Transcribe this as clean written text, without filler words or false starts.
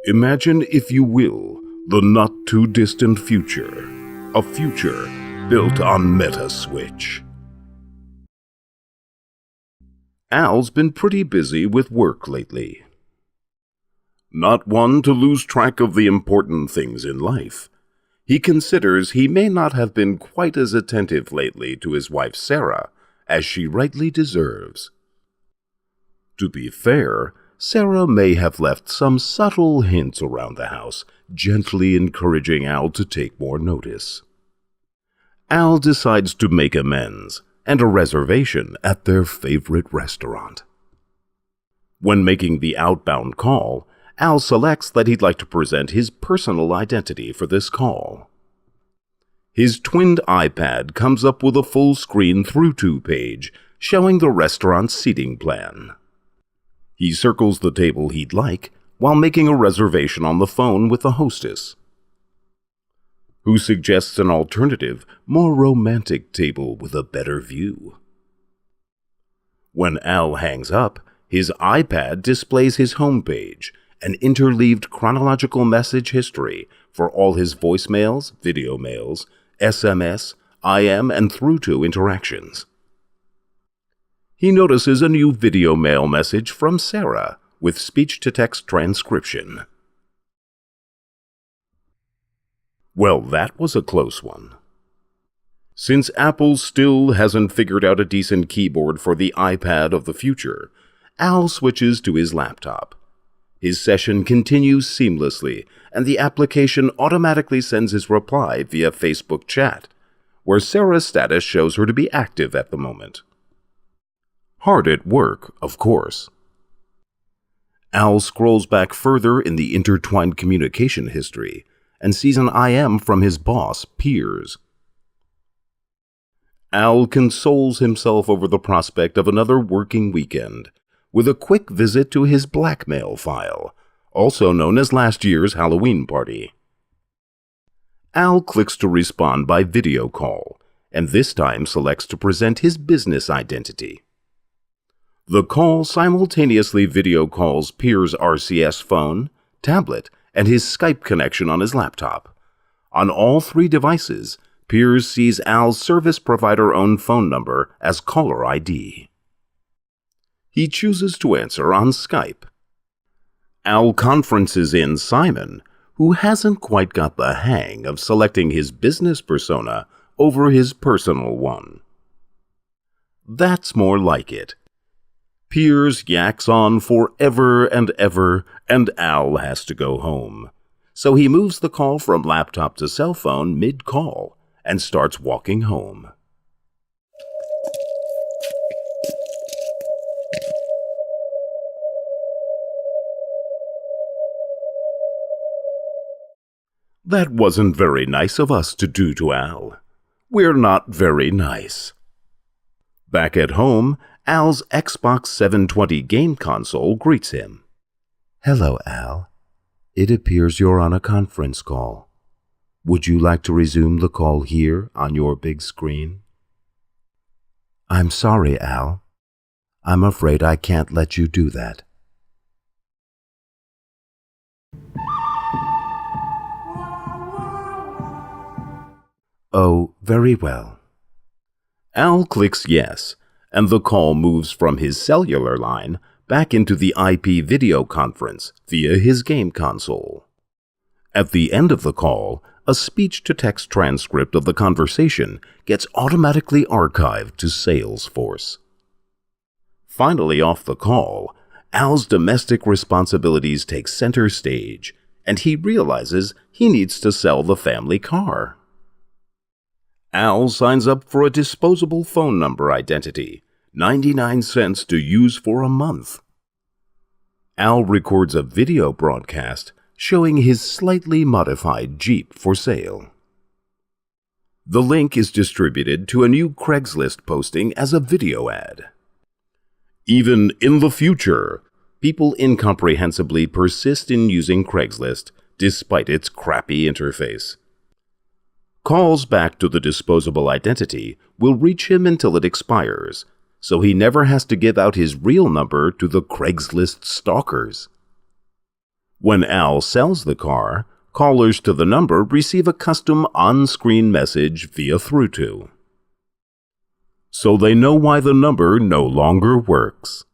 Imagine, if you will, the not-too-distant future. A future built on Meta-Switch. Al's been pretty busy with work lately. Not one to lose track of the important things in life, he considers he may not have been quite as attentive lately to his wife Sarah as she rightly deserves. To be fair, Sarah may have left some subtle hints around the house, gently encouraging Al to take more notice. Al decides to make amends and a reservation at their favorite restaurant. When making the outbound call, Al selects that he'd like to present his personal identity for this call. His twinned iPad comes up with a full-screen through-to page showing the restaurant's seating plan. He circles the table he'd like while making a reservation on the phone with the hostess, who suggests an alternative, more romantic table with a better view. When Al hangs up, his iPad displays his homepage, an interleaved chronological message history for all his voicemails, video mails, SMS, IM, and through-to interactions. He notices a new video mail message from Sarah with speech-to-text transcription. Well, that was a close one. Since Apple still hasn't figured out a decent keyboard for the iPad of the future, Al switches to his laptop. His session continues seamlessly, and the application automatically sends his reply via Facebook chat, where Sarah's status shows her to be active at the moment. Hard at work, of course. Al scrolls back further in the intertwined communication history and sees an IM from his boss, Piers. Al consoles himself over the prospect of another working weekend with a quick visit to his blackmail file, also known as last year's Halloween party. Al clicks to respond by video call, and this time selects to present his business identity. The call simultaneously video calls Piers' RCS phone, tablet, and his Skype connection on his laptop. On all three devices, Piers sees Al's service provider-owned phone number as caller ID. He chooses to answer on Skype. Al conferences in Simon, who hasn't quite got the hang of selecting his business persona over his personal one. That's more like it. Piers yaks on forever and ever, and Al has to go home. So he moves the call from laptop to cell phone mid-call and starts walking home. That wasn't very nice of us to do to Al. We're not very nice. Back at home, Al's Xbox 720 game console greets him. Hello, Al. It appears you're on a conference call. Would you like to resume the call here on your big screen? I'm sorry, Al. I'm afraid I can't let you do that. Oh, very well. Al clicks yes, and the call moves from his cellular line back into the IP video conference via his game console. At the end of the call, a speech-to-text transcript of the conversation gets automatically archived to Salesforce. Finally off the call, Al's domestic responsibilities take center stage, and he realizes he needs to sell the family car. Al signs up for a disposable phone number identity, 99 cents to use for a month. Al records a video broadcast showing his slightly modified Jeep for sale. The link is distributed to a new Craigslist posting as a video ad. Even in the future, people incomprehensibly persist in using Craigslist despite its crappy interface. Calls back to the disposable identity will reach him until it expires, so he never has to give out his real number to the Craigslist stalkers. When Al sells the car, callers to the number receive a custom on-screen message via through to, so they know why the number no longer works.